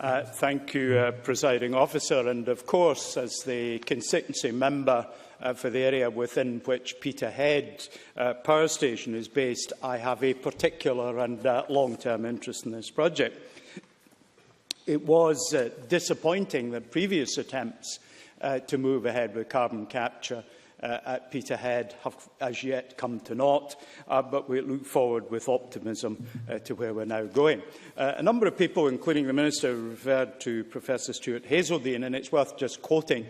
Thank you, Presiding Officer. And of course, as the constituency member for the area within which Peterhead Power Station is based, I have a particular and long-term interest in this project. It was disappointing that previous attempts to move ahead with carbon capture at Peterhead have as yet come to naught, but we look forward with optimism to where we're now going. A number of people, including the Minister, referred to Professor Stewart Hazeldine, and it's worth just quoting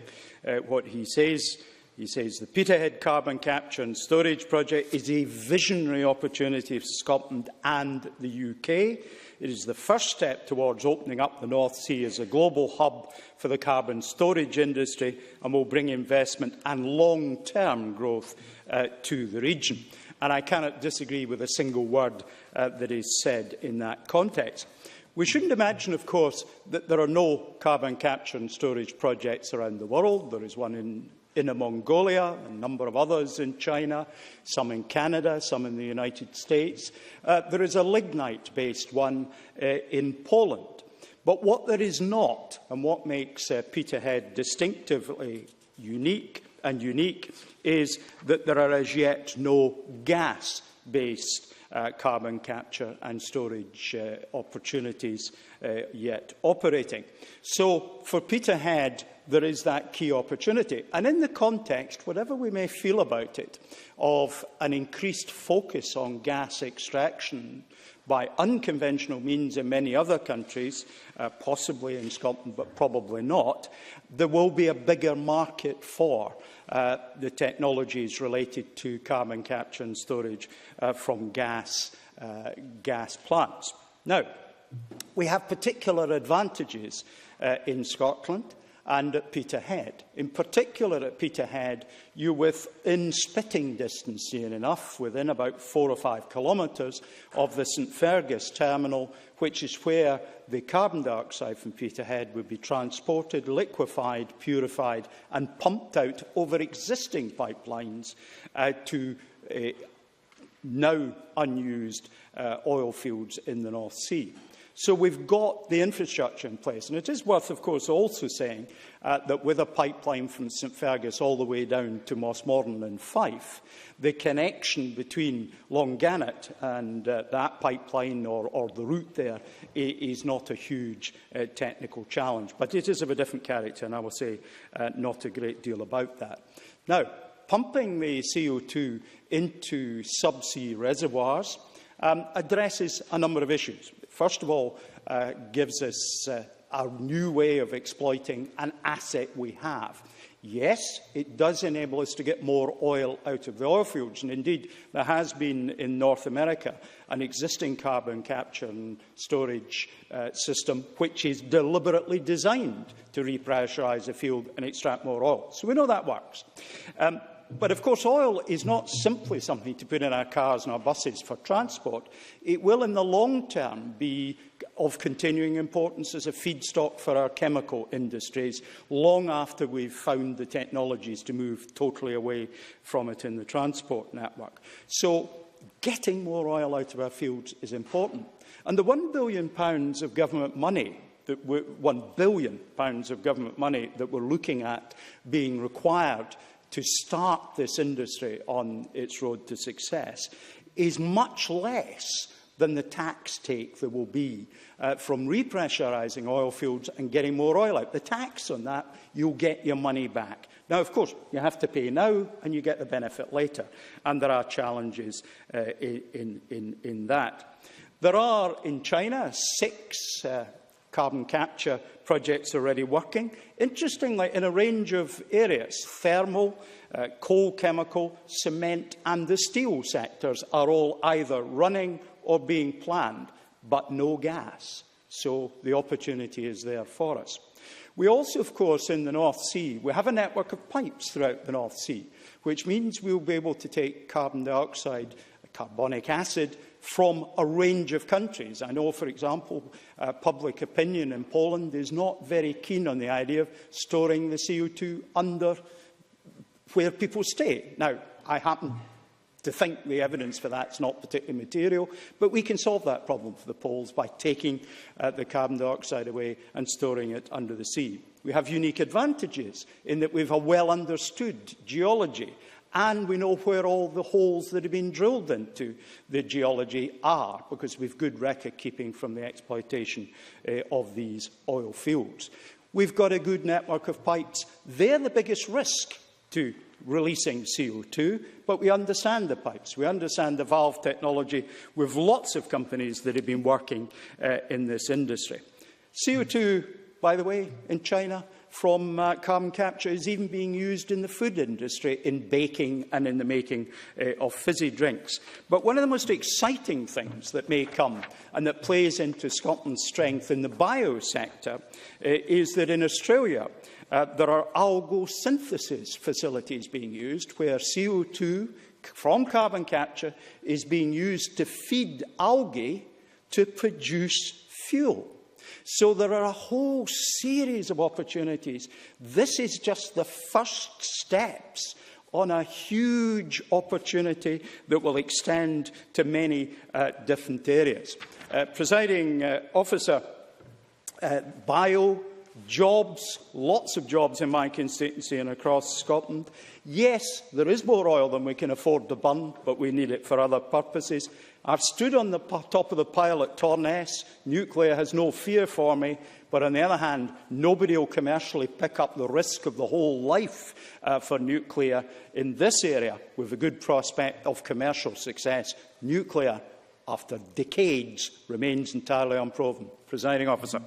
what he says. He says, "The Peterhead carbon capture and storage project is a visionary opportunity for Scotland and the UK. It is the first step towards opening up the North Sea as a global hub for the carbon storage industry and will bring investment and long-term growth to the region." And I cannot disagree with a single word that is said in that context. We shouldn't imagine, of course, that there are no carbon capture and storage projects around the world. There is one in Inner Mongolia, a number of others in China, some in Canada, some in the United States. There is a lignite-based one in Poland. But what there is not, and what makes Peterhead distinctively unique, is that there are as yet no gas-based carbon capture and storage opportunities yet operating. So, for Peterhead, there is that key opportunity. And in the context, whatever we may feel about it, of an increased focus on gas extraction by unconventional means in many other countries, possibly in Scotland, but probably not, there will be a bigger market for the technologies related to carbon capture and storage from gas plants. Now, we have particular advantages in Scotland and at Peterhead. In particular at Peterhead, you're within spitting distance, near enough, within about 4 or 5 kilometres of the St Fergus terminal, which is where the carbon dioxide from Peterhead would be transported, liquefied, purified and pumped out over existing pipelines to now unused oil fields in the North Sea. So we've got the infrastructure in place. And it is worth, of course, also saying that with a pipeline from St Fergus all the way down to Mossmorton and Fife, the connection between Longannet and that pipeline or the route there is not a huge technical challenge. But it is of a different character, and I will say not a great deal about that. Now, pumping the CO2 into subsea reservoirs addresses a number of issues. First of all, gives us a new way of exploiting an asset we have. Yes, it does enable us to get more oil out of the oil fields, and indeed there has been in North America an existing carbon capture and storage system which is deliberately designed to repressurise a field and extract more oil. So we know that works. But, of course, oil is not simply something to put in our cars and our buses for transport. It will, in the long term, be of continuing importance as a feedstock for our chemical industries, long after we've found the technologies to move totally away from it in the transport network. So, getting more oil out of our fields is important. And the £1 billion of government money £1 billion of government money that we're looking at being required to start this industry on its road to success is much less than the tax take there will be from repressurising oil fields and getting more oil out. The tax on that, you'll get your money back. Now, of course, you have to pay now and you get the benefit later, and there are challenges in that. There are, in China, 6 carbon capture projects already working, interestingly, in a range of areas. Thermal, coal chemical, cement and the steel sectors are all either running or being planned, but no gas. So the opportunity is there for us. We also, of course, in the North Sea, we have a network of pipes throughout the North Sea, which means we'll be able to take carbon dioxide, carbonic acid, from a range of countries. I know, for example, public opinion in Poland is not very keen on the idea of storing the CO2 under where people stay. Now, I happen to think the evidence for that is not particularly material, but we can solve that problem for the Poles by taking the carbon dioxide away and storing it under the sea. We have unique advantages in that we have a well-understood geology, and we know where all the holes that have been drilled into the geology are, because we have good record-keeping from the exploitation of these oil fields. We've got a good network of pipes. They're the biggest risk to releasing CO2, but we understand the pipes. We understand the valve technology. We have lots of companies that have been working in this industry. CO2, by the way, in China from carbon capture is even being used in the food industry, in baking and in the making of fizzy drinks. But one of the most exciting things that may come and that plays into Scotland's strength in the biosector is that in Australia there are algosynthesis facilities being used where CO2 from carbon capture is being used to feed algae to produce fuel. So there are a whole series of opportunities. This is just the first steps on a huge opportunity that will extend to many different areas. Presiding Officer, bio, jobs, lots of jobs in my constituency and across Scotland. Yes, there is more oil than we can afford to burn, but we need it for other purposes. I've stood on the top of the pile at Torness. Nuclear has no fear for me. But on the other hand, nobody will commercially pick up the risk of the whole life for nuclear in this area with a good prospect of commercial success. Nuclear, after decades, remains entirely unproven. Presiding Officer.